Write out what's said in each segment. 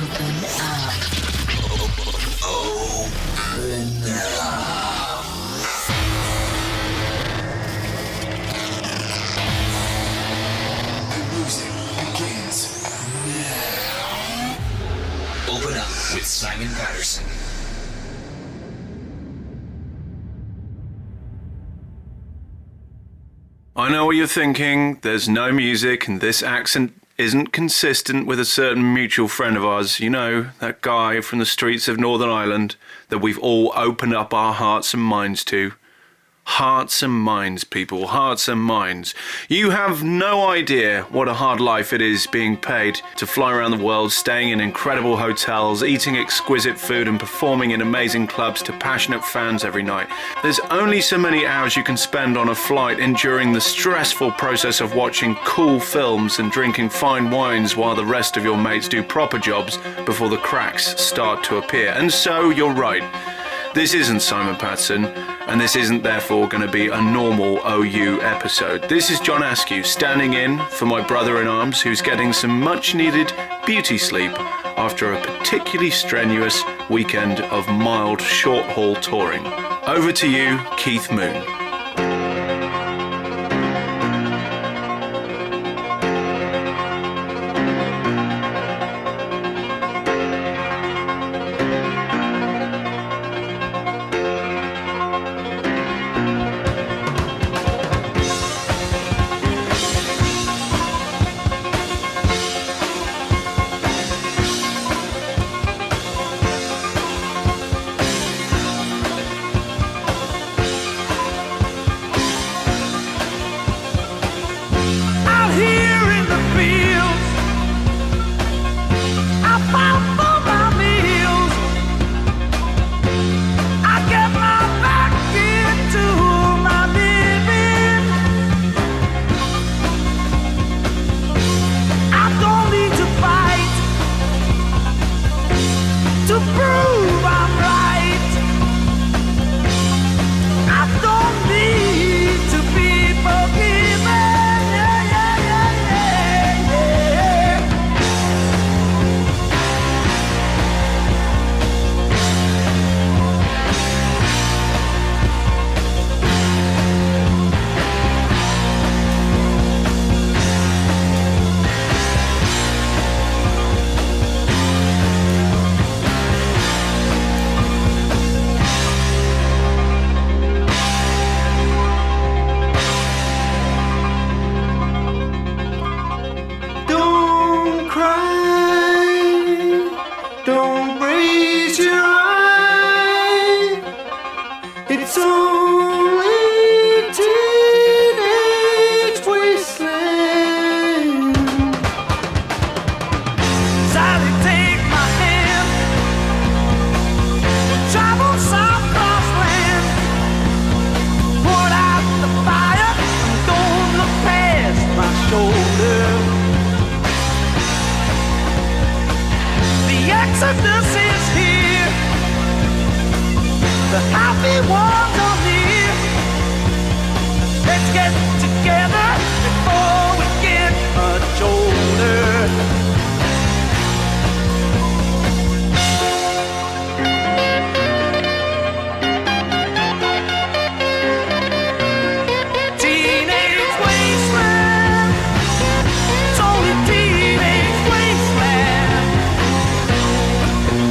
Open up with Simon Patterson. I know what you're thinking. There's no music and this accent isn't consistent with a certain mutual friend of ours. You know, that guy from the streets of Northern Ireland that we've all opened up our hearts and minds to. Hearts and minds, people, hearts and minds. You have no idea what a hard life it is being paid to fly around the world, staying in incredible hotels, eating exquisite food and performing in amazing clubs to passionate fans every night. There's only so many hours you can spend on a flight enduring the stressful process of watching cool films and drinking fine wines while the rest of your mates do proper jobs before the cracks start to appear. And so, you're right. This isn't Simon Patterson, and this isn't therefore going to be a normal OU episode. This is John Askew standing in for my brother-in-arms who's getting some much-needed beauty sleep after a particularly strenuous weekend of mild short-haul touring. Over to you, Keith Moon.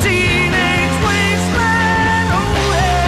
Teenage wasteland, oh yeah.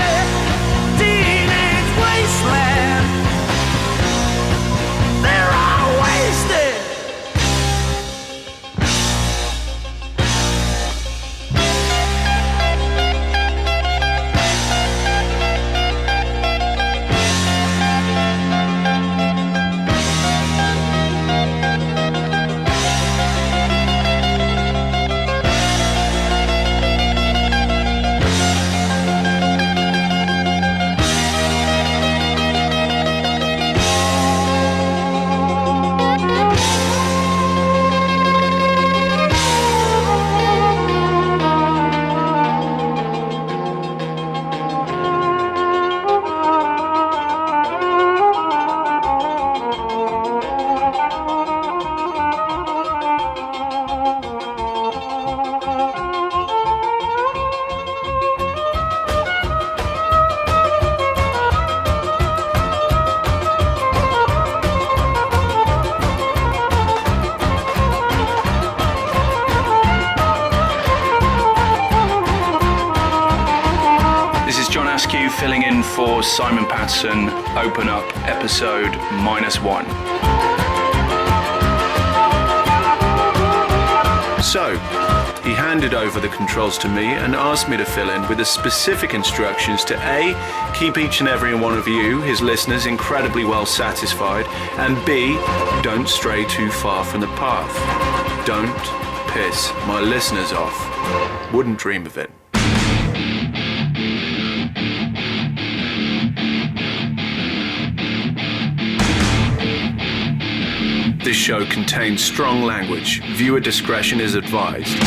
filling in for Simon Patterson, Open Up, episode -1. So, he handed over the controls to me and asked me to fill in with the specific instructions to A, keep each and every one of you, his listeners, incredibly well satisfied, and B, don't stray too far from the path. Don't piss my listeners off. Wouldn't dream of it. This show contains strong language. Viewer discretion is advised.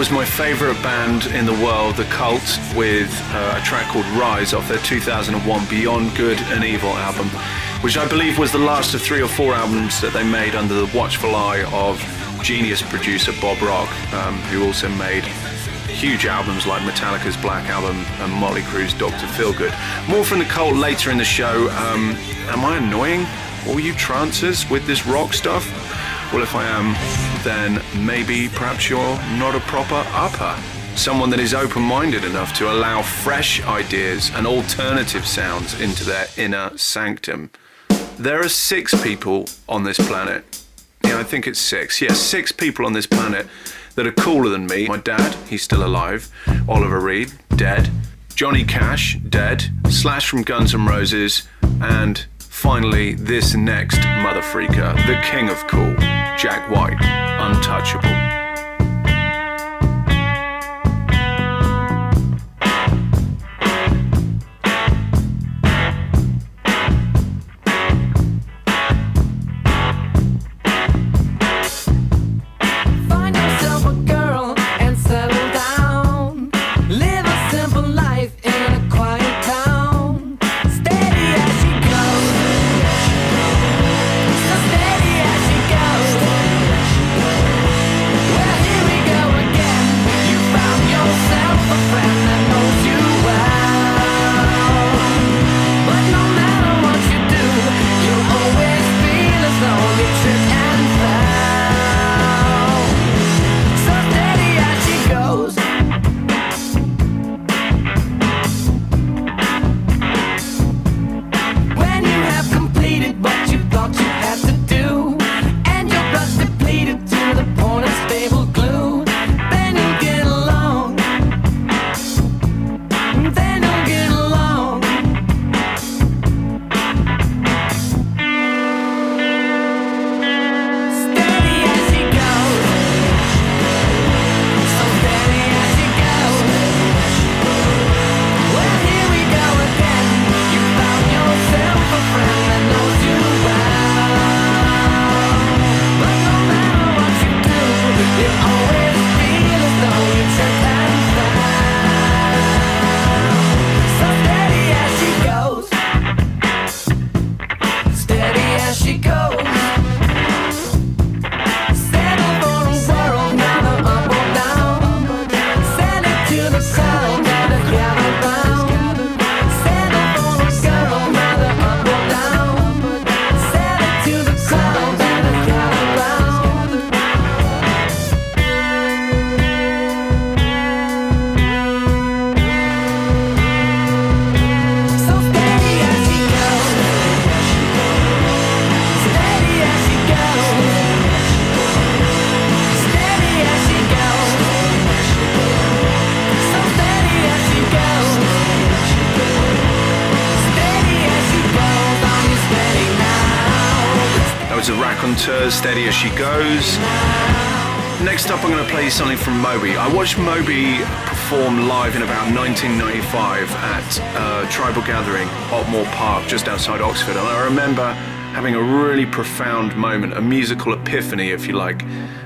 Was my favourite band in the world, The Cult, with a track called Rise off their 2001 Beyond Good and Evil album, which I believe was the last of 3 or 4 albums that they made under the watchful eye of genius producer Bob Rock, who also made huge albums like Metallica's Black Album and Motley Crue's Dr. Feelgood. More from The Cult later in the show. Am I annoying all you trancers with this rock stuff? Well, if I am, then perhaps you're not a proper upper. Someone that is open-minded enough to allow fresh ideas and alternative sounds into their inner sanctum. There are 6 people on this planet. Yeah, I think it's 6. Yes, 6 people on this planet that are cooler than me. My dad, he's still alive. Oliver Reed, dead. Johnny Cash, dead. Slash from Guns N' Roses. And finally, this next mother freaker, the king of cool, Jack White, untouchable. back on tour, Steady As She Goes. Next up, I'm going to play something from Moby. I watched Moby perform live in about 1995 at Tribal Gathering, Otmore Park, just outside Oxford. And I remember having a really profound moment, a musical epiphany, if you like.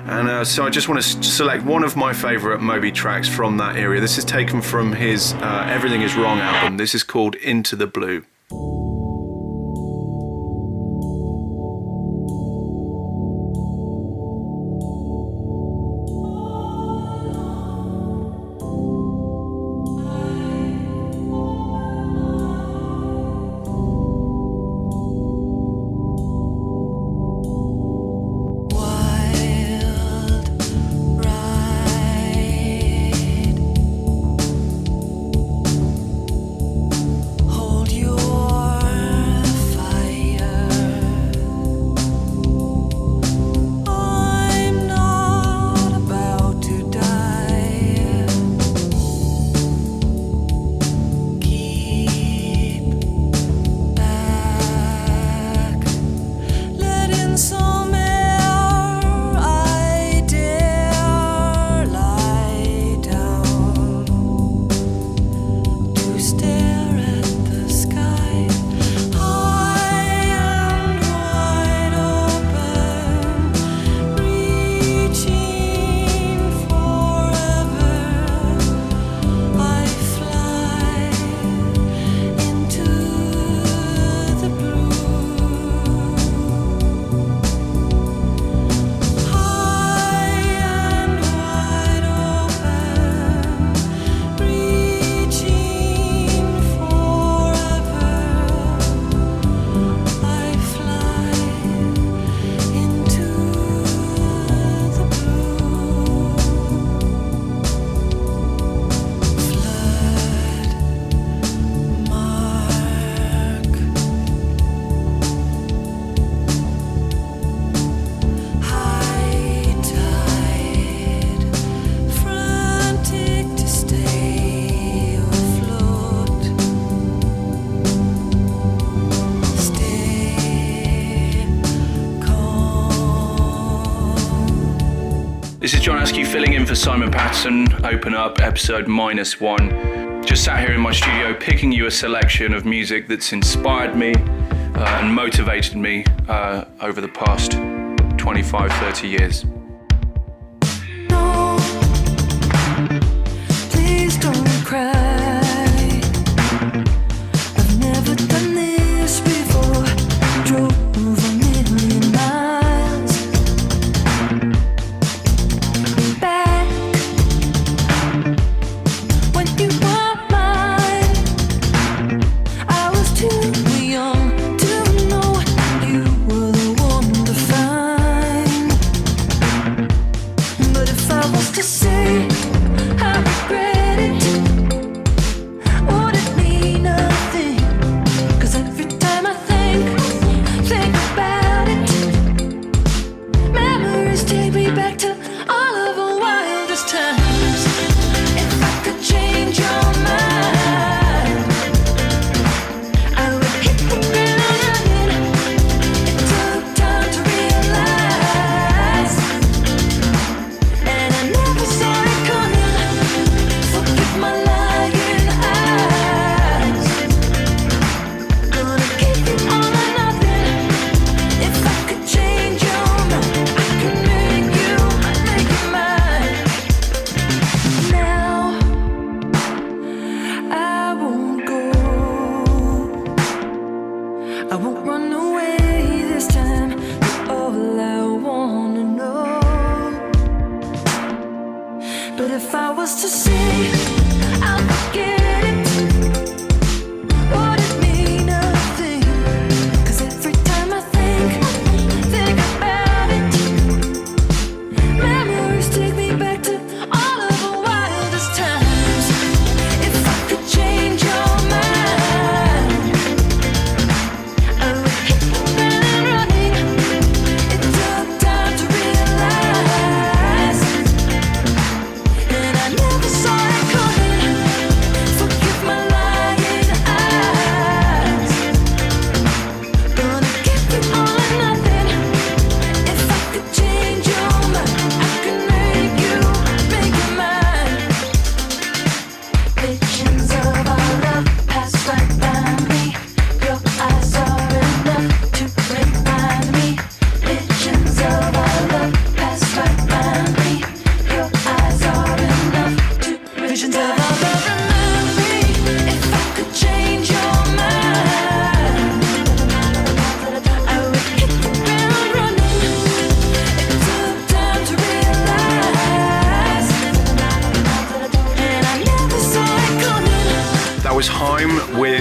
And so I just want to select one of my favourite Moby tracks from that area. This is taken from his Everything Is Wrong album. This is called Into the Blue. This is John Askew filling in for Simon Patterson, Open Up, episode -1. Just sat here in my studio picking you a selection of music that's inspired me and motivated me over the past 25, 30 years. No, please don't cry. I've never done this before. Drove a million miles back when you were mine. I was too young to know you were the one to find. But if I was to say I regret it, would it mean nothing? 'Cause every time I think about it, memories take me back to all of our wildest times. If I could change your mind, I would hit the ground running. It took time to realize, and I never saw it coming. Forgive my lying eyes. Gonna give you all or nothing. If I could change your mind, I could make you mine. Now I won't go. I won't run away this time. You're all I wanna know. But if I was to say I'll forget it, would it mean nothing? 'Cause every time I think about it, memories take me back to all of our wildest times. If I could change your mind, I would hit the ground running. It took time to realize, and I never saw it coming.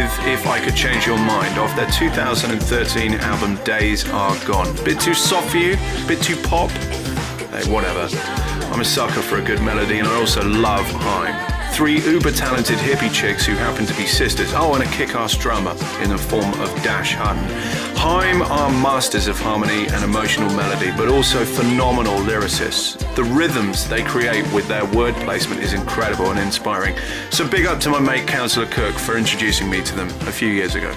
with If I Could Change Your Mind off their 2013 album Days Are Gone. Bit too soft for you? Bit too pop? Hey, whatever. I'm a sucker for a good melody, and I also love Haim. 3 uber-talented hippie chicks who happen to be sisters. Oh, and a kick-ass drummer in the form of Dash Hutton. Haim are masters of harmony and emotional melody, but also phenomenal lyricists. The rhythms they create with their word placement is incredible and inspiring. So big up to my mate Councillor Cook for introducing me to them a few years ago.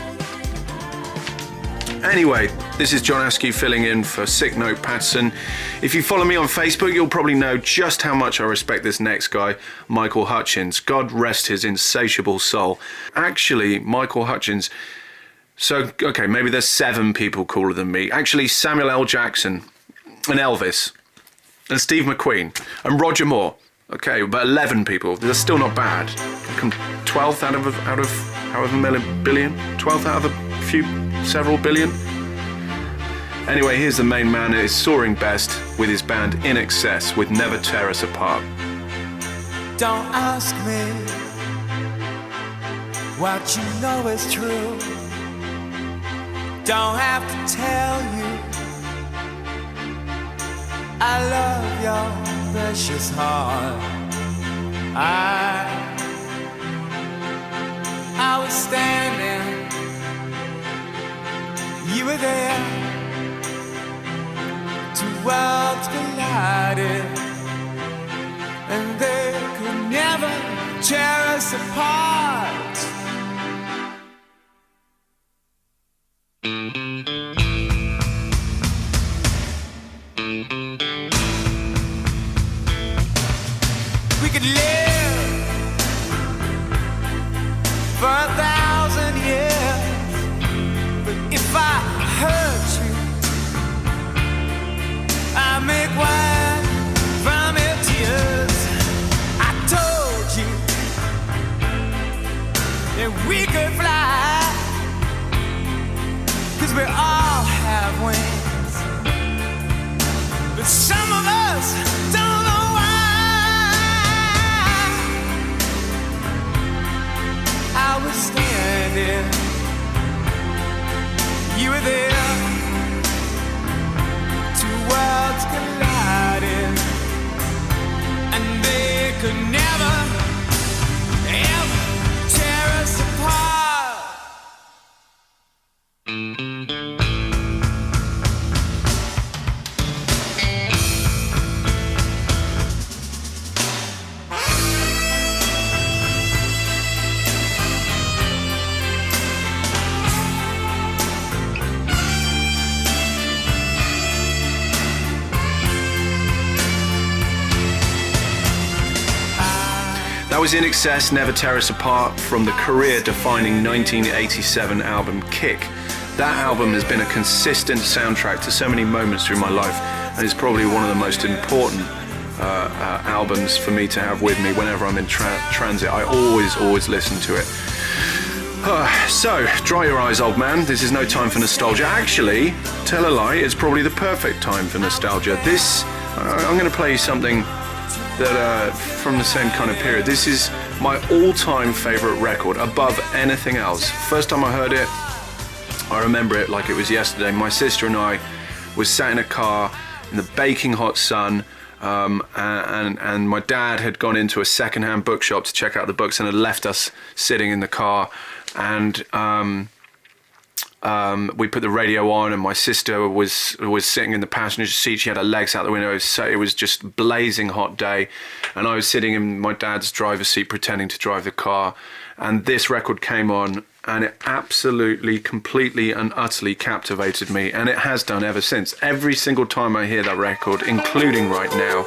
Anyway, this is John Askew filling in for Sick Note Patterson. If you follow me on Facebook, you'll probably know just how much I respect this next guy, Michael Hutchence. God rest his insatiable soul. Actually, Michael Hutchence... So, okay, maybe there's 7 people cooler than me. Actually, Samuel L. Jackson and Elvis and Steve McQueen and Roger Moore. Okay, but 11 people. That's still not bad. 12th out of however billion? 12th out of a few, several billion? Anyway, here's the main man at his soaring best with his band In Excess with Never Tear Us Apart. Don't ask me what you know is true. Don't have to tell you I love your precious heart. I was standing, you were there. 2 worlds collided, and they could never tear us apart. We could live for 1,000 years, but if I hurt you, I make wine from your tears. I told you that we could fly, 'cause we all have wings, but some of us don't know why. I was standing, you were there. 2 worlds collided, and they could never, ever tear us apart. That was In Excess, Never Tear Us Apart from the career-defining 1987 album Kick. That album has been a consistent soundtrack to so many moments through my life, and is probably one of the most important albums for me to have with me whenever I'm in transit. I always listen to it. So, dry your eyes, old man. This is no time for nostalgia. Actually, tell a lie, it's probably the perfect time for nostalgia. I'm going to play you something that from the same kind of period. This is my all-time favourite record, above anything else. First time I heard it, I remember it like it was yesterday. My sister and I was sat in a car in the baking hot sun, and my dad had gone into a second-hand bookshop to check out the books and had left us sitting in the car, and we put the radio on, and my sister was sitting in the passenger seat. She had her legs out the window. It was just a blazing hot day, and I was sitting in my dad's driver's seat pretending to drive the car, and this record came on, and it absolutely, completely and utterly captivated me, and it has done ever since. Every single time I hear that record, including right now,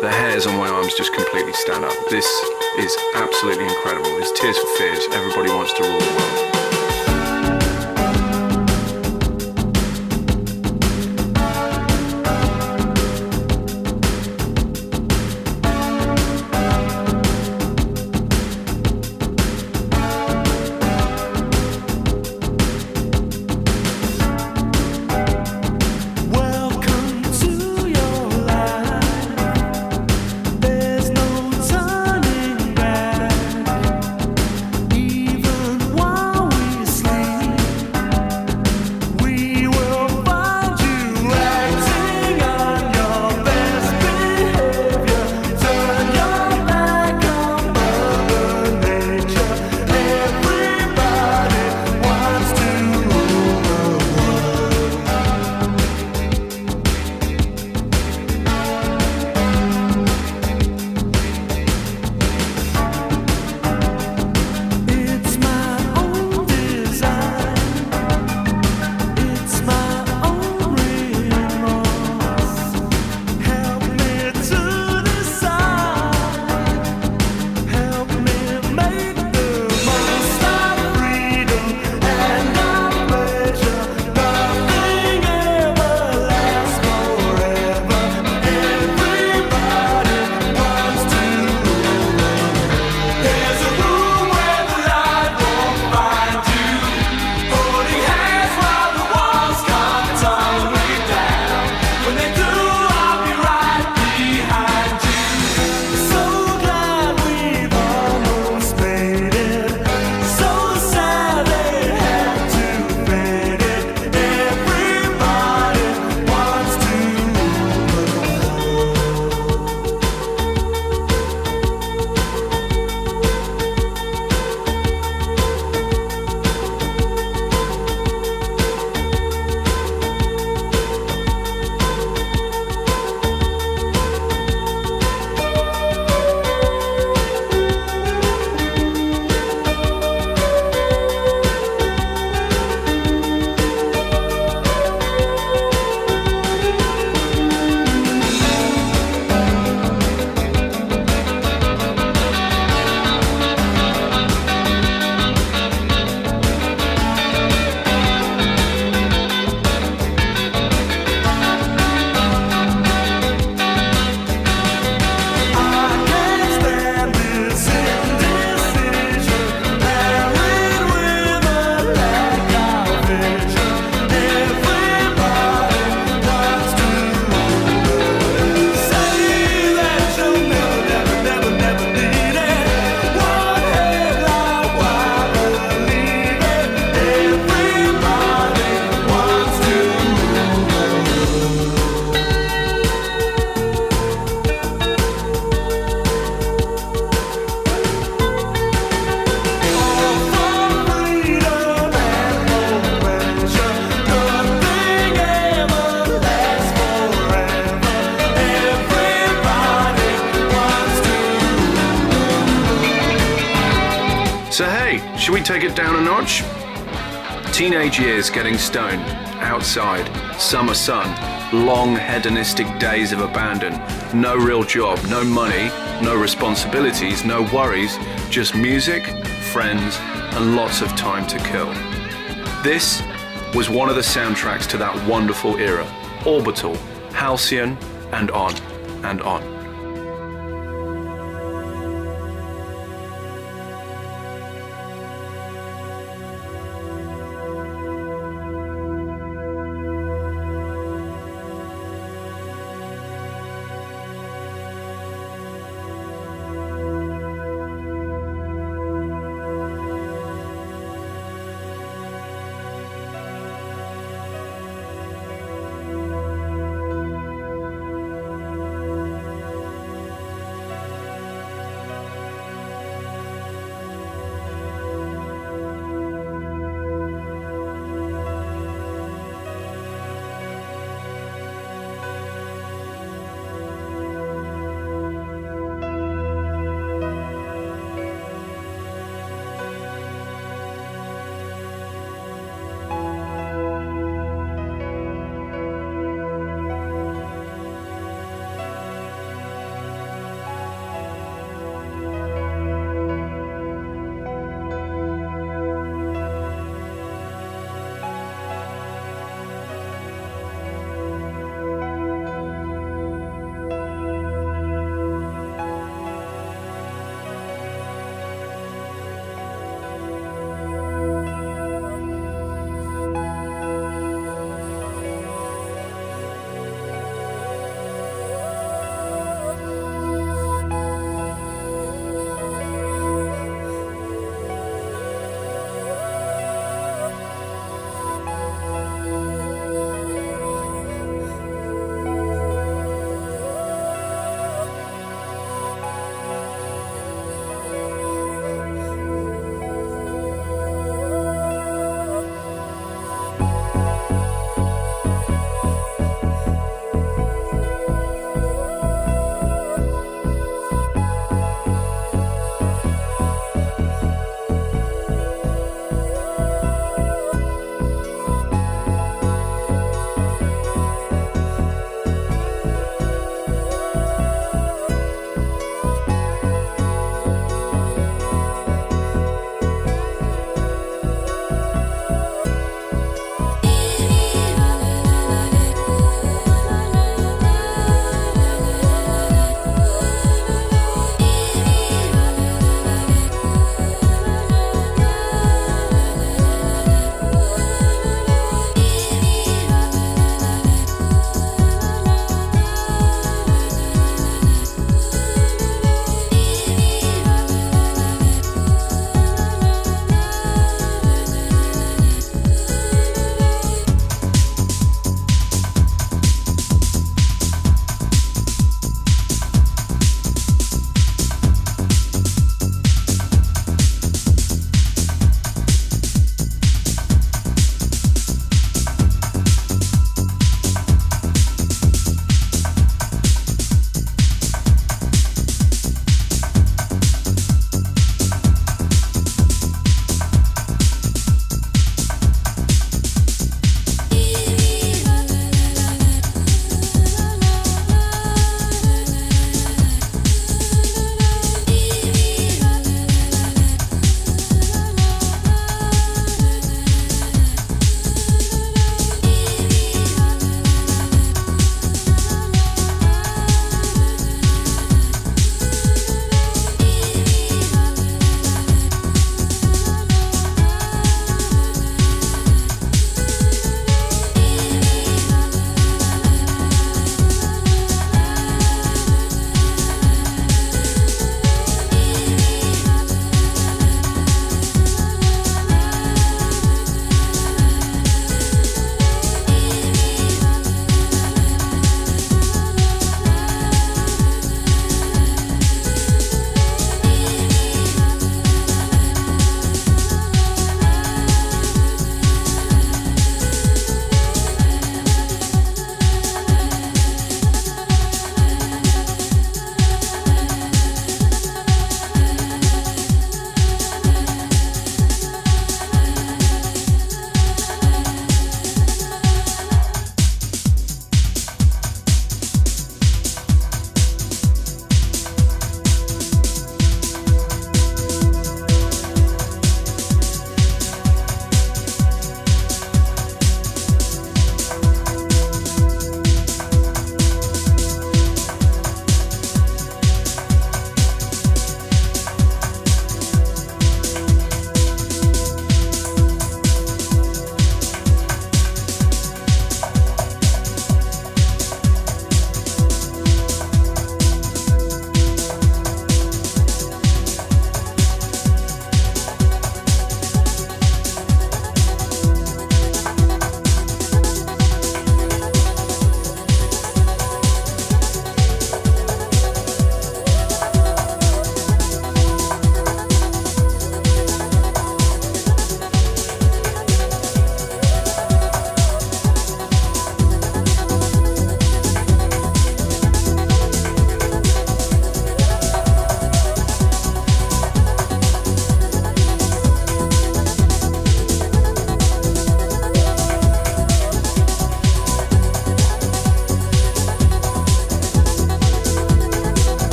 the hairs on my arms just completely stand up. This is absolutely incredible. It's Tears for Fears. Everybody Wants to Rule the World. There's no turning back, even while take it down a notch? Teenage years getting stoned, outside, summer sun, long hedonistic days of abandon, no real job, no money, no responsibilities, no worries, just music, friends, and lots of time to kill. This was one of the soundtracks to that wonderful era. Orbital, Halcyon, and on and on.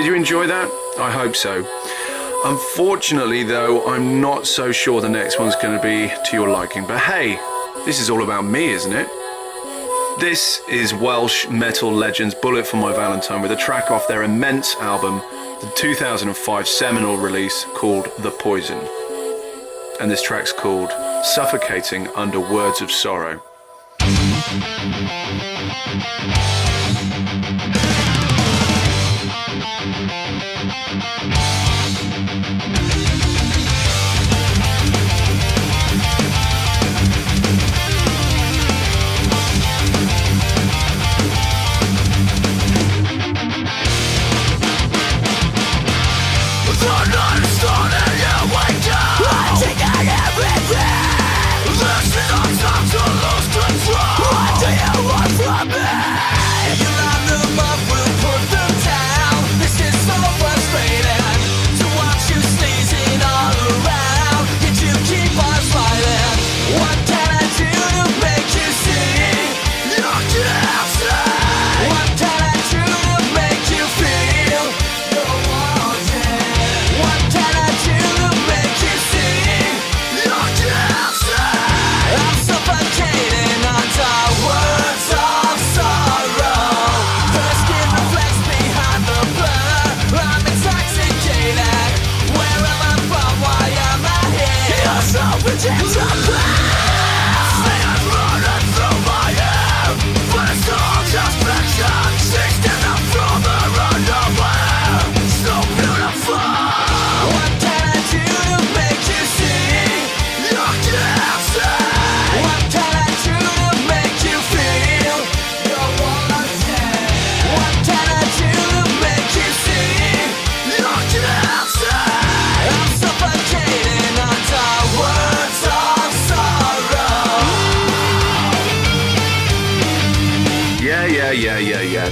Did you enjoy that? I hope so. Unfortunately, though, I'm not so sure the next one's going to be to your liking. But hey, this is all about me, isn't it? This is Welsh metal legends Bullet for My Valentine with a track off their immense album, the 2005 seminal release called The Poison. And this track's called Suffocating Under Words of Sorrow.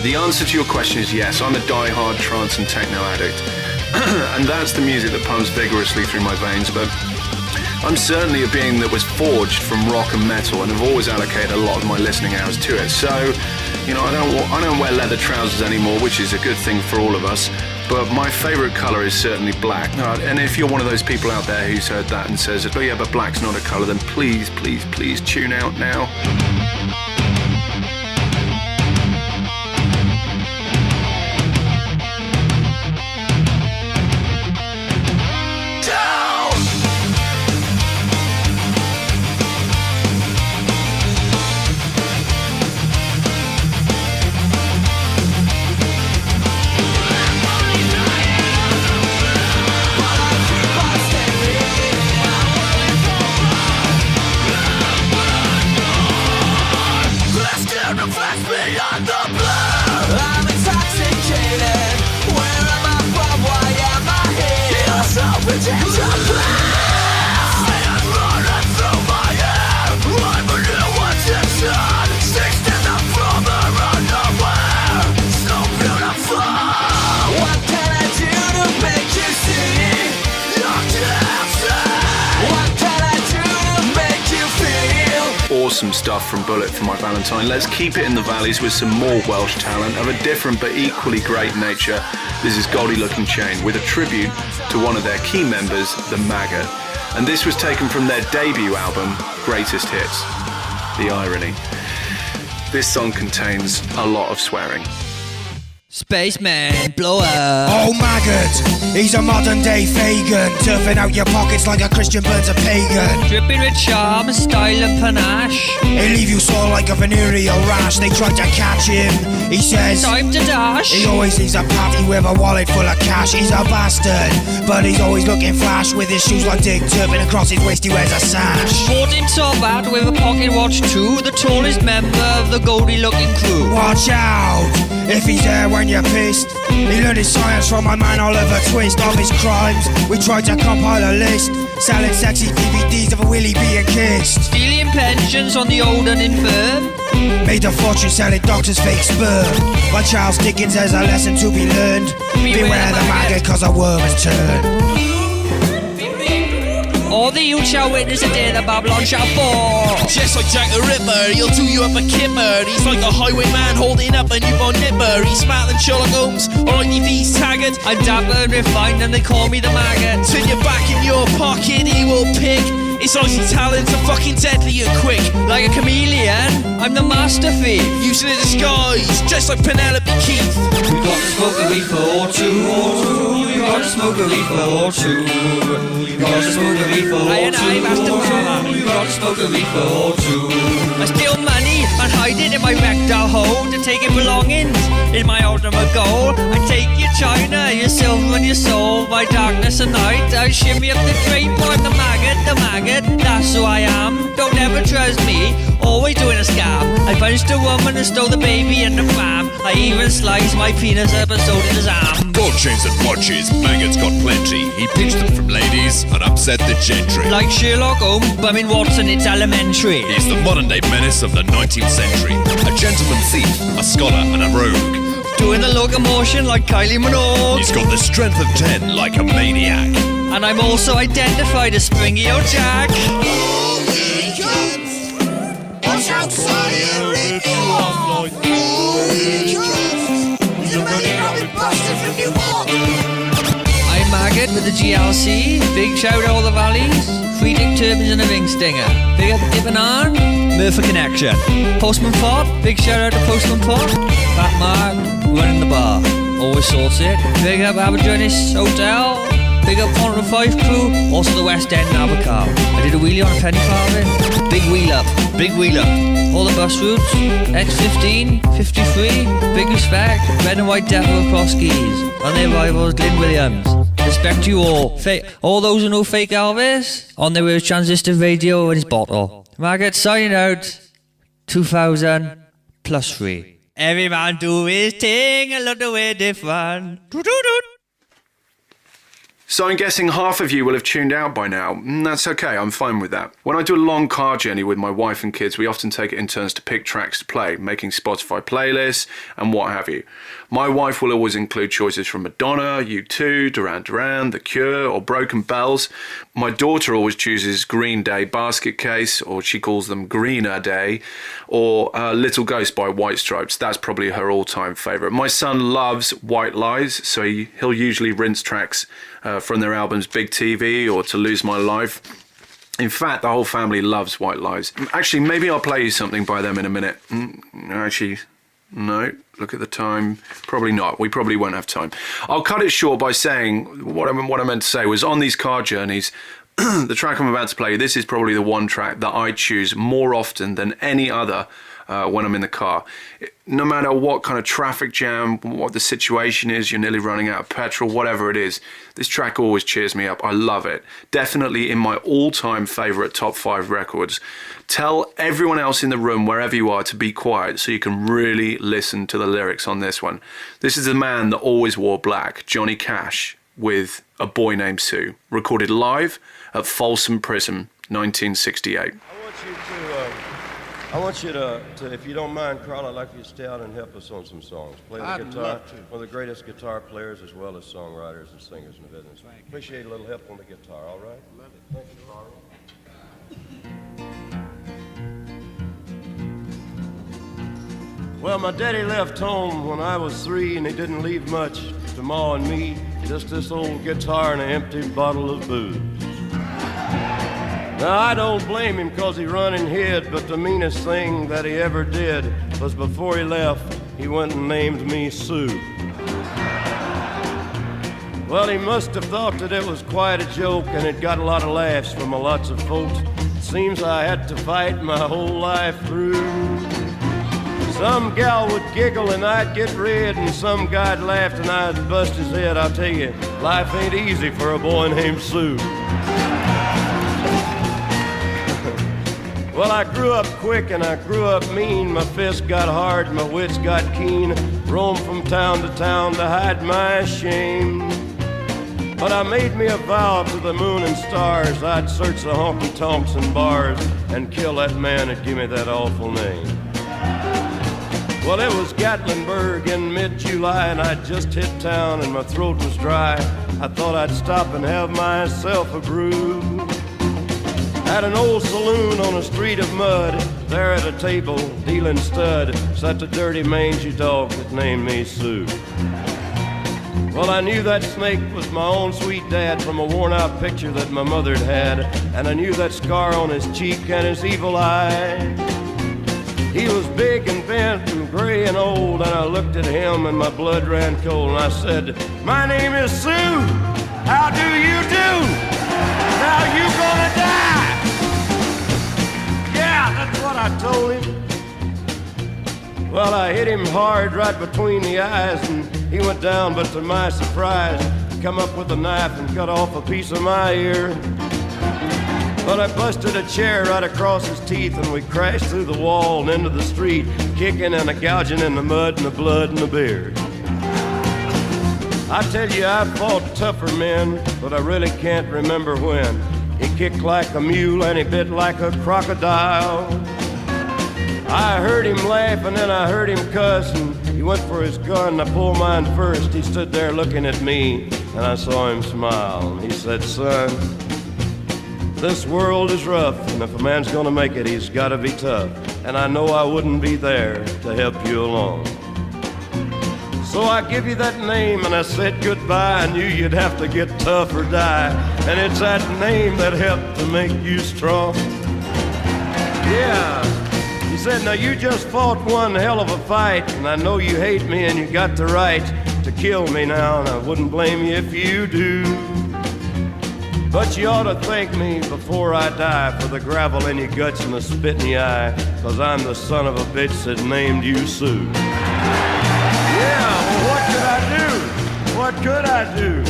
The answer to your question is yes, I'm a die-hard trance and techno addict. And that's the music that pumps vigorously through my veins, but I'm certainly a being that was forged from rock and metal and have always allocated a lot of my listening hours to it. So, you know, I don't wear leather trousers anymore, which is a good thing for all of us, but my favourite colour is certainly black. And if you're one of those people out there who's heard that and says, oh yeah, but black's not a colour, then please, please, please tune out now. Awesome stuff from Bullet for My Valentine. Let's keep it in the valleys with some more Welsh talent of a different but equally great nature. This is Goldie Looking Chain with a tribute to one of their key members, the Maggot. And this was taken from their debut album, Greatest Hits. The irony. This song contains a lot of swearing. Spaceman, blow up. Oh, Maggot, he's a modern day Fagin, turfing out your pockets like a Christian burns a pagan. Dripping with charm, style and panache. He'll leave you sore like a venereal rash. They tried to catch him, he says Time to dash. he always leaves a party with a wallet full of cash. He's a bastard, but he's always looking flash. With his shoes like Dick Turpin across his waist he wears a sash. Bought him so bad with a pocket watch too. The tallest member of the Goldie Looking crew. Watch out, if he's there when you're pissed. He learned his science from my man Oliver Twist. Of his crimes, we tried to compile a list, selling sexy DVDs of a Willie being kissed. Stealing pensions on the old and infirm. Made a fortune selling doctors' fake sperm. While Charles Dickens has a lesson to be learned. Beware the maggot, cause a worm has turned. All the youth shall witness the day that Babylon shall fall. Just like Jack the Ripper, he'll do you up a kipper. He's like the highwayman holding up a newborn nipper. He's smarter than Sherlock Holmes, or like V's Taggart. I'm dapper and refined and they call me the maggot. Turn your back in your pocket, he will pick. His icy talents are fucking deadly and quick. Like a chameleon, I'm the master thief. Using a disguise, just like Penelope Keith. We got to smoke a weed for two. We got to smoke a weed for two. We got to smoke a weed for two. I Master Mama. We got to smoke a weed for two. I steal money and hide it in my rectal hole to take it belongings is my ultimate goal. I take your china, your silver and your soul. By darkness and night, I shimmy up the drape. I'm the maggot, that's who I am. Don't ever trust me, always doing a scam. I punched a woman and stole the baby and the fam. I even sliced my penis up and sold it as ham. Gold chains and watches, maggots got plenty. He pinched them from ladies and upset the gentry. Like Sherlock Holmes, bumming Watson, it's elementary. He's the modern day menace of the 19th century. A gentleman thief, a scholar and a rogue. Doing the locomotion like Kylie Minogue. He's got the strength of 10 like a maniac. And I'm also identified as Springy or Jack. Watch outside here if you want. You're ready to be busted from New York. I'm Maggot with the GLC. Big shout out all the valleys. Free Dick Turbines and a Ring Stinger. Big up Dip and Arn. Murphy Connection. Postman Pot. Big shout out to Postman Pot. Fat Mark. Running the bar. Always sorts it. Big up Aberjourneys Hotel. Big up Pont 5 crew, also the West End Abercow. I did a wheelie on a penny farthing. Big wheel up. All the bus routes, X15, 53, big respect, red and white devil across skis. On their rivals, Glyn Williams. Respect to you all. All those who know fake Elvis, on their way with transistor radio and his bottle. Maggot signing out, 2000 plus 3. Every man do his thing, I love the way they fun. So I'm guessing half of you will have tuned out by now. That's okay, I'm fine with that. When I do a long car journey with my wife and kids, we often take it in turns to pick tracks to play, making Spotify playlists and what have you. My wife will always include choices from Madonna, U2, Duran Duran, The Cure, or Broken Bells. My daughter always chooses Green Day Basket Case, or she calls them Greener Day, or Little Ghost by White Stripes. That's probably her all-time favourite. My son loves White Lies, so he'll usually rinse tracks from their albums Big TV or To Lose My Life. In fact, the whole family loves White Lies. Actually, maybe I'll play you something by them in a minute. Actually, no. Look at the time. Probably not. We probably won't have time. I'll cut it short by saying what I meant to say was on these car journeys, the track I'm about to play, this is probably the one track that I choose more often than any other when I'm in the car. No matter what kind of traffic jam, what the situation is, you're nearly running out of petrol, whatever it is, this track always cheers me up. I love it. Definitely in my all-time favourite top 5 records. Tell everyone else in the room, wherever you are, to be quiet so you can really listen to the lyrics on this one. This is the man that always wore black, Johnny Cash, with A Boy Named Sue, recorded live at Folsom Prison, 1968. I want you to, if you don't mind, Carl, I'd like you to stay out and help us on some songs. Play the guitar. Love to. One of the greatest guitar players as well as songwriters and singers in the business. Appreciate a little help on the guitar, all right? Love it. Thank you, Carl. Well, my daddy left home when I was 3, and he didn't leave much to Ma and me. Just this old guitar and an empty bottle of booze. Now, I don't blame him 'cause he run and hid, but the meanest thing that he ever did was before he left, he went and named me Sue. Well, he must have thought that it was quite a joke, and it got a lot of laughs from lots of folks. Seems I had to fight my whole life through. Some gal would giggle and I'd get red, and some guy'd laugh and I'd bust his head. I'll tell you, life ain't easy for a boy named Sue. Well, I grew up quick and I grew up mean. My fists got hard, my wits got keen. Roamed from town to town to hide my shame. But I made me a vow to the moon and stars, I'd search the honky-tonks and bars and kill that man that give me that awful name. Well, it was Gatlinburg in mid-July, and I'd just hit town and my throat was dry. I thought I'd stop and have myself a brew. At an old saloon on a street of mud, there at a table, dealing stud, sat a dirty mangy dog that named me Sue. Well, I knew that snake was my own sweet dad from a worn-out picture that my mother'd had, and I knew that scar on his cheek and his evil eye. He was big and bent and gray and old, and I looked at him and my blood ran cold, and I said, "My name is Sue. How do you do? Now you gonna die." Yeah, that's what I told him. Well, I hit him hard right between the eyes, and he went down, but to my surprise, come up with a knife and cut off a piece of my ear. But I busted a chair right across his teeth, and we crashed through the wall and into the street, kicking and gouging in the mud and the blood and the beer. I tell you, I fought tougher men, but I really can't remember when. He kicked like a mule and he bit like a crocodile. I heard him laugh and then I heard him cuss, and he went for his gun. I pulled mine first. He stood there looking at me, and I saw him smile. And he said, "Son, this world is rough, and if a man's gonna make it, he's gotta be tough. And I know I wouldn't be there to help you along. So I give you that name, and I said goodbye. I knew you'd have to get tough or die, and it's that name that helped to make you strong." Yeah. He said, "Now you just fought one hell of a fight, and I know you hate me and you got the right to kill me now, and I wouldn't blame you if you do. But you ought to thank me before I die for the gravel in your guts and the spit in your eye, 'cause I'm the son of a bitch that named you Sue." Yeah, well, what could I do? What could I do?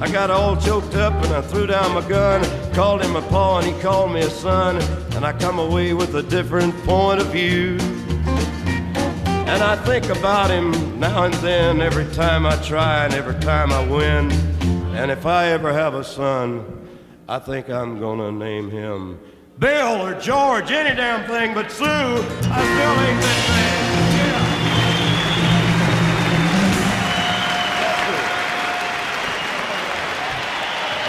I got all choked up and I threw down my gun, called him a paw and he called me a son, and I come away with a different point of view. And I think about him now and then, every time I try and every time I win. And if I ever have a son, I think I'm gonna name him Bill or George, any damn thing but Sue. I still ain't that thing. Yeah.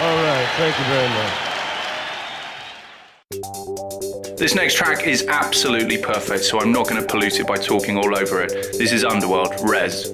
All right, thank you very much. This next track is absolutely perfect, so I'm not going to pollute it by talking all over it. This is Underworld, Res.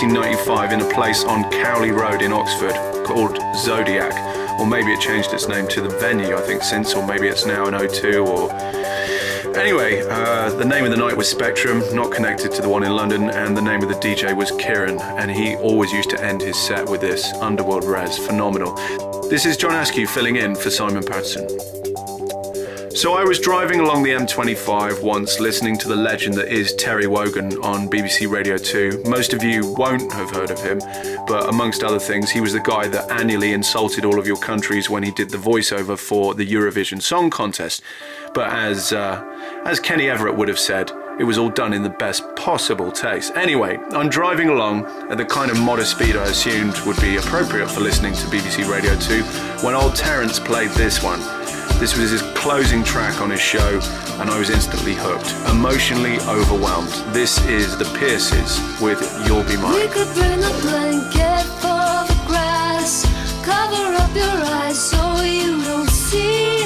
1995 in a place on Cowley Road in Oxford called Zodiac. Or maybe it changed its name to the venue, I think, since, or maybe it's now an O2, or... Anyway, the name of the night was Spectrum, not connected to the one in London, and the name of the DJ was Kieran, and he always used to end his set with this, Underworld Res, phenomenal. This is John Askew filling in for Simon Patterson. So I was driving along the M25 once, listening to the legend that is Terry Wogan on BBC Radio 2. Most of you won't have heard of him, but amongst other things, he was the guy that annually insulted all of your countries when he did the voiceover for the Eurovision Song Contest. But as Kenny Everett would have said, it was all done in the best possible taste. Anyway, I'm driving along at the kind of modest speed I assumed would be appropriate for listening to BBC Radio 2 when old Terence played this one. This was his closing track on his show, and I was instantly hooked, emotionally overwhelmed. This is The Pierces with You'll Be Mine. We could bring a blanket for the grass, cover up your eyes so you don't see.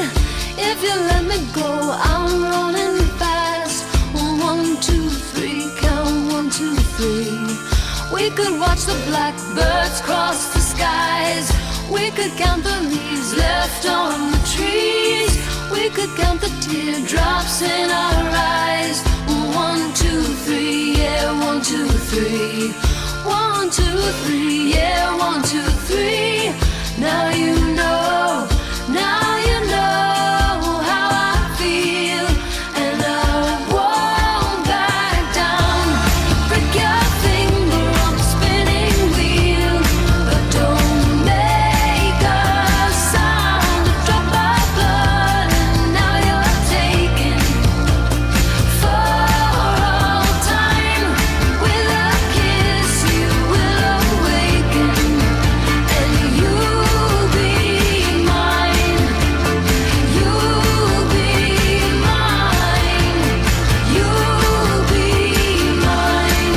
If you let me go, I'm running fast. 1, 2, 3, count 1, 2, 3. We could watch the blackbirds cross the skies. We could count the leaves left on the trees. We could count the teardrops in our eyes. 1, 2, 3, yeah, 1, 2, 3. 1, 2, 3, yeah, 1, 2, 3. Now you know, now you know how I feel, and I won't back down. Break your finger on the spinning wheel, but don't make a sound. A drop of blood, and now you're taken for all time. With a kiss you will awaken, and you'll be mine. You'll be mine. You'll be mine.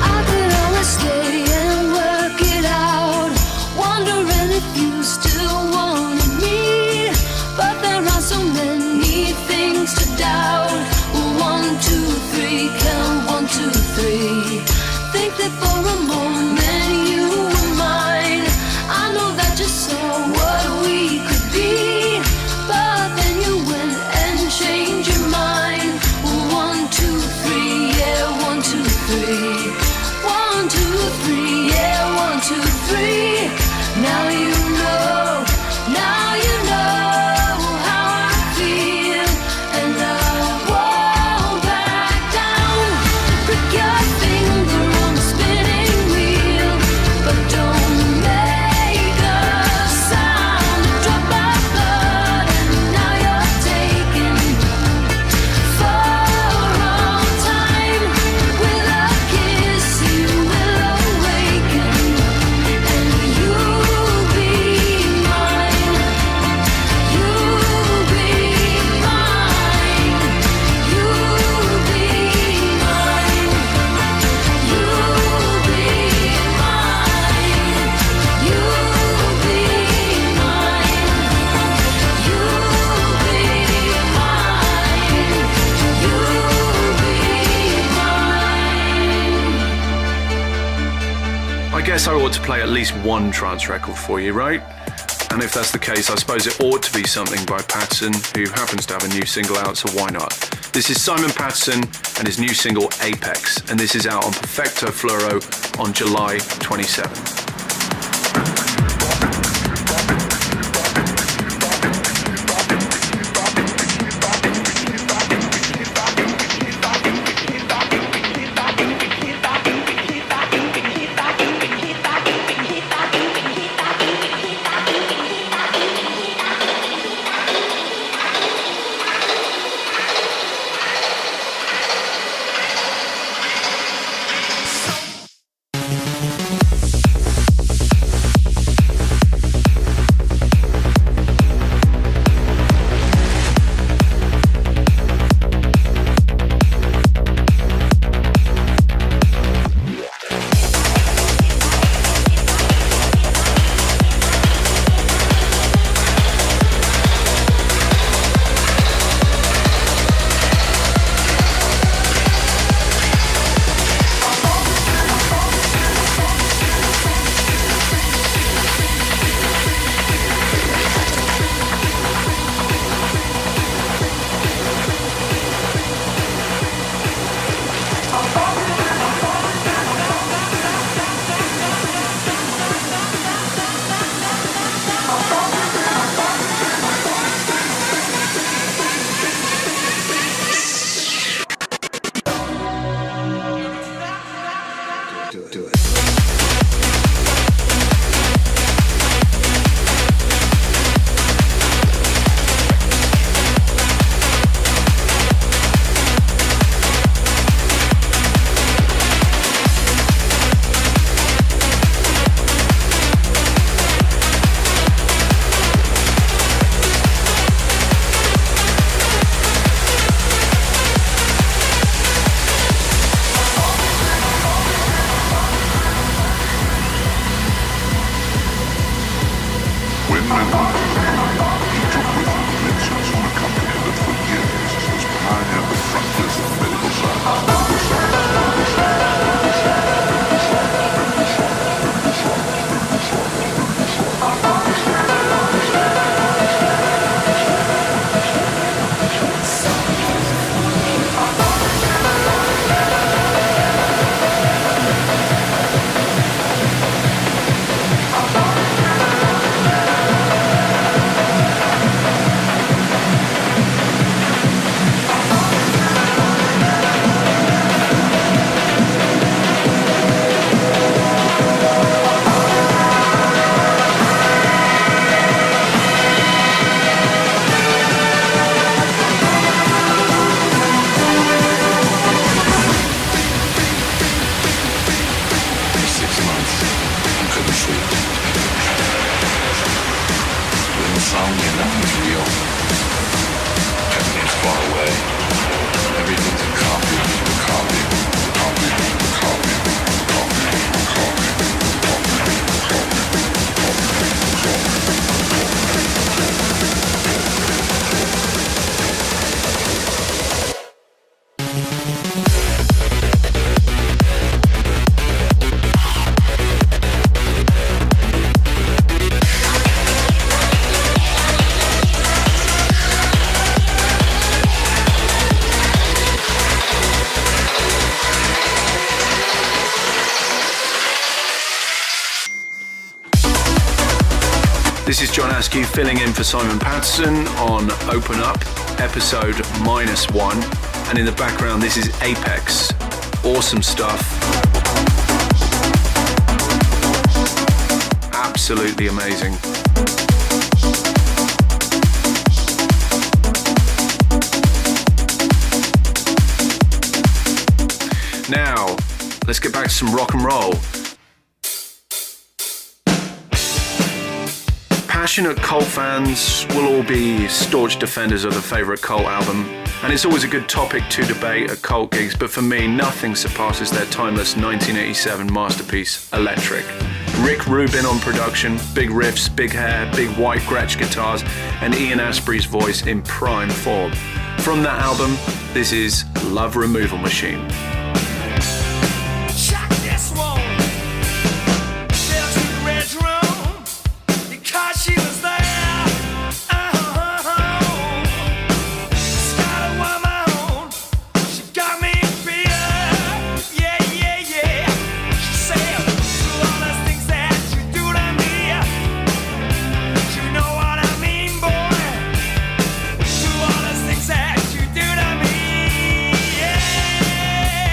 I could always stay and work it out, wondering if you still wanted me. But there are so many things to doubt. 1, 2, 3, count 1, 2, 3. Think that for a moment you were mine. I know that you saw what we could be, but then you went and changed your mind. 1, 2, 3, yeah, 1, 2, 3. 1, 2, 3, yeah, 1, 2, 3. Now you know, now you know how I feel, and I won't back down. Prick your finger on the spinning wheel, but don't make a sound. A drop of blood, and now you're taken for all time. With a kiss you will awaken, and you'll be mine. You'll be mine. You'll be mine. You'll be mine. You'll be mine. You'll be mine. I guess I ought to play at least one trance record for you, right? And if that's the case, I suppose it ought to be something by Patterson, who happens to have a new single out, so why not? This is Simon Patterson and his new single Apex, and this is out on Perfecto Fluoro on July 27th. This is John Askew filling in for Simon Patterson on Open Up, episode -1. And in the background, this is Apex. Awesome stuff. Absolutely amazing. Now, let's get back to some rock and roll. Passionate cult fans will all be staunch defenders of the favourite cult album, and it's always a good topic to debate at cult gigs, but for me, nothing surpasses their timeless 1987 masterpiece, Electric. Rick Rubin on production, big riffs, big hair, big white Gretsch guitars, and Ian Astbury's voice in prime form. From that album, this is Love Removal Machine. She was there. Started on my own. She got me in fear. Yeah, yeah, yeah. She said, do all the things that you do to me. You know what I mean, boy. Do all the things that you do to me. Yeah.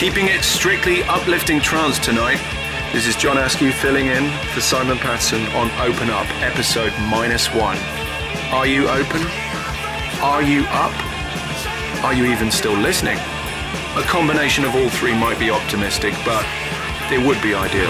Keeping it strictly uplifting trance tonight. This is John Askew filling in for Simon Patterson on Open Up, episode -1. Are you open? Are you up? Are you even still listening? A combination of all three might be optimistic, but it would be ideal.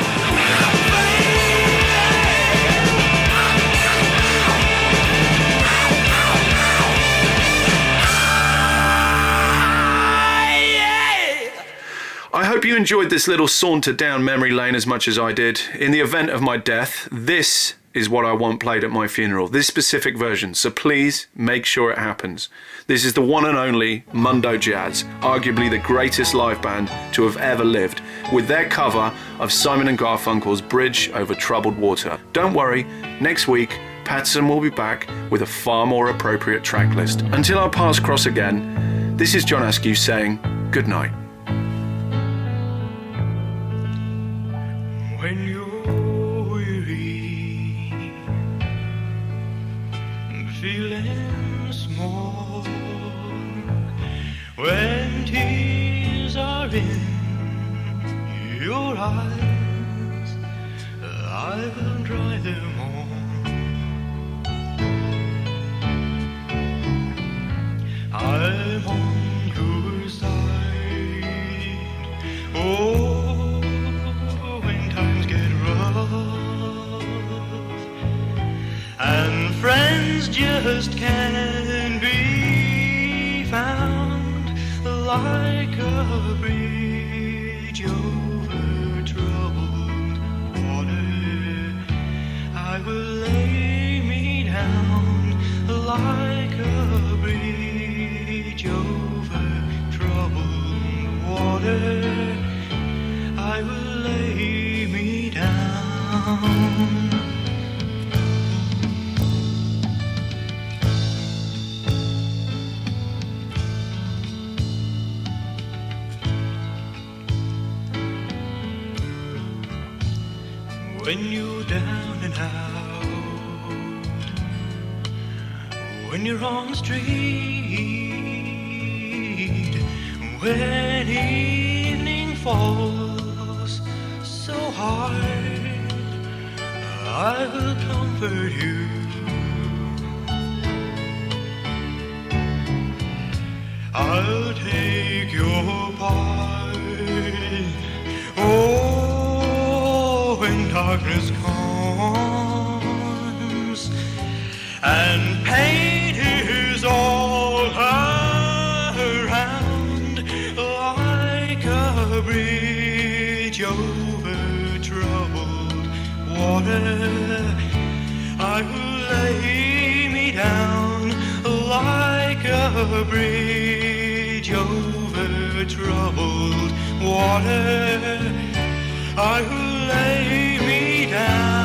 I hope you enjoyed this little saunter down memory lane as much as I did. In the event of my death, this is what I want played at my funeral, this specific version, so please make sure it happens. This is the one and only Mundo Jazz, arguably the greatest live band to have ever lived, with their cover of Simon & Garfunkel's Bridge Over Troubled Water. Don't worry, next week, Patterson will be back with a far more appropriate track list. Until our paths cross again, this is John Askew saying good night. When you're weary, feeling small, when tears are in your eyes, I will dry them all. I'm on your side. Oh, and friends just can't be found like a bridge over troubled water. I will lay me down like a bridge over troubled water. I will lay me down. When you're down and out, when you're on the street, when evening falls so hard, I will comfort you. I'll take your part. Oh, when darkness comes and pain is all around, like a bridge over troubled water, I will lay me down like a bridge over troubled water. I will lay me down.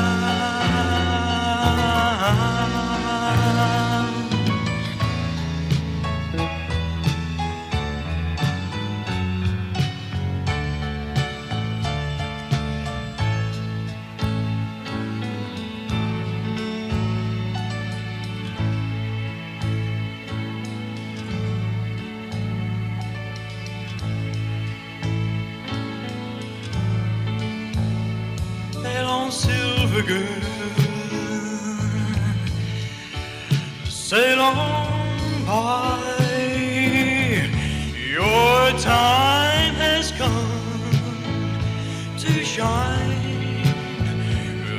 Silver girl, sail on by. Your time has come to shine.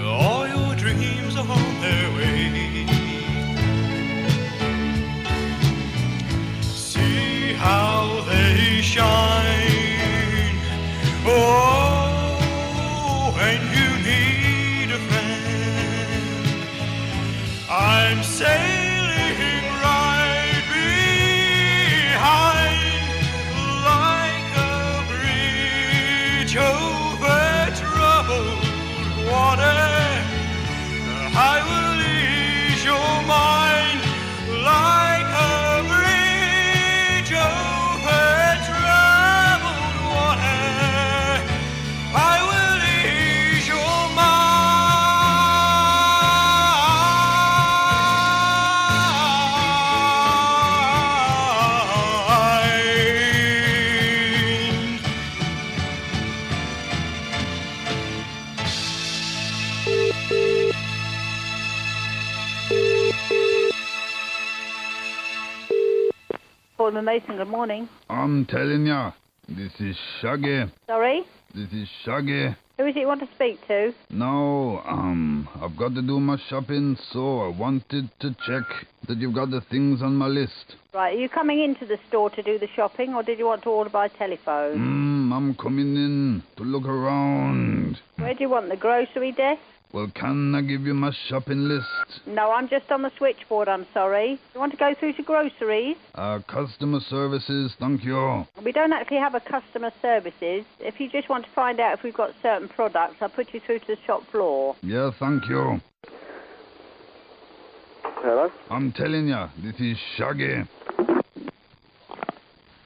All your dreams are on their way. See how they shine. Oh, when you need a friend, I'm sailing right behind, like a bridge over troubled water. I will ease your mind like a bridge over troubled water. I will ease your mind. Boardman Mason, good morning. I'm telling ya, this is Shaggy. Sorry? This is Shaggy. Who is it you want to speak to? No, I've got to do my shopping, so I wanted to check that you've got the things on my list. Right, are you coming into the store to do the shopping, or did you want to order by telephone? I'm coming in to look around. Where do you want the grocery desk? Well, can I give you my shopping list? No, I'm just on the switchboard, I'm sorry. You want to go through to groceries? Customer services, thank you. We don't actually have a customer services. If you just want to find out if we've got certain products, I'll put you through to the shop floor. Yeah, thank you. Hello? I'm telling ya, this is Shaggy.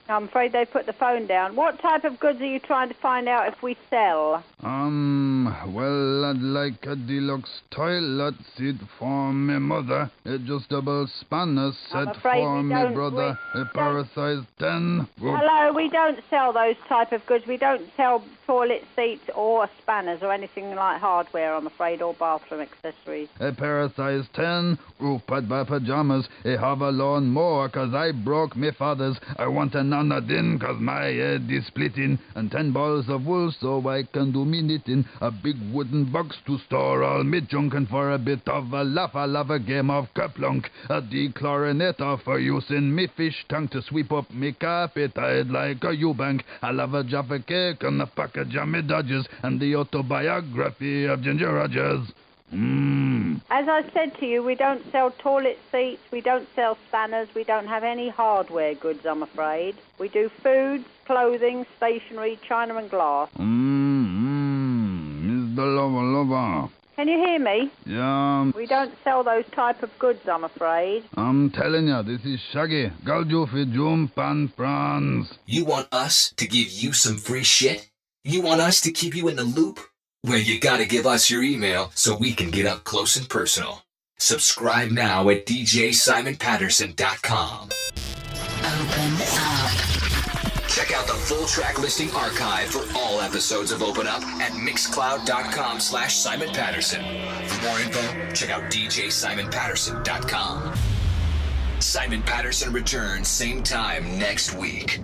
I'm afraid they put the phone down. What type of goods are you trying to find out if we sell? Well, I'd like a deluxe toilet seat for me mother, adjustable spanner set for me brother, a pair of size 10. Hello, we don't sell those type of goods. We don't sell toilet seats or spanners or anything like hardware, I'm afraid, or bathroom accessories. A pair of size 10, roof pad by pajamas, a have a lawn mower 'cause I broke me father's. I want an anodin 'cause my head is splitting, and 10 balls of wool so I can do me knitting. A big wooden box to store all me junk, and for a bit of a laugh I'll have a game of kerplunk. A dechlorinator for use in me fish tank to sweep up me carpet. I'd like a Eubank. I'll have a Jaffa cake and a package of me Dodgers and the autobiography of Ginger Rogers. As I said to you, we don't sell toilet seats, we don't sell spanners, we don't have any hardware goods, I'm afraid. We do foods, clothing, stationery, china and glass. Mr. Lover. Can you hear me? Yeah. We don't sell those type of goods, I'm afraid. I'm telling ya, this is Shaggy. Galju fi jump and prawns. You want us to give you some free shit? You want us to keep you in the loop? Well, you gotta give us your email so we can get up close and personal. Subscribe now at djsimonpatterson.com. Open up. Check out the full track listing archive for all episodes of Open Up at mixcloud.com/Simon Patterson. For more info, check out djsimonpatterson.com. Simon Patterson returns same time next week.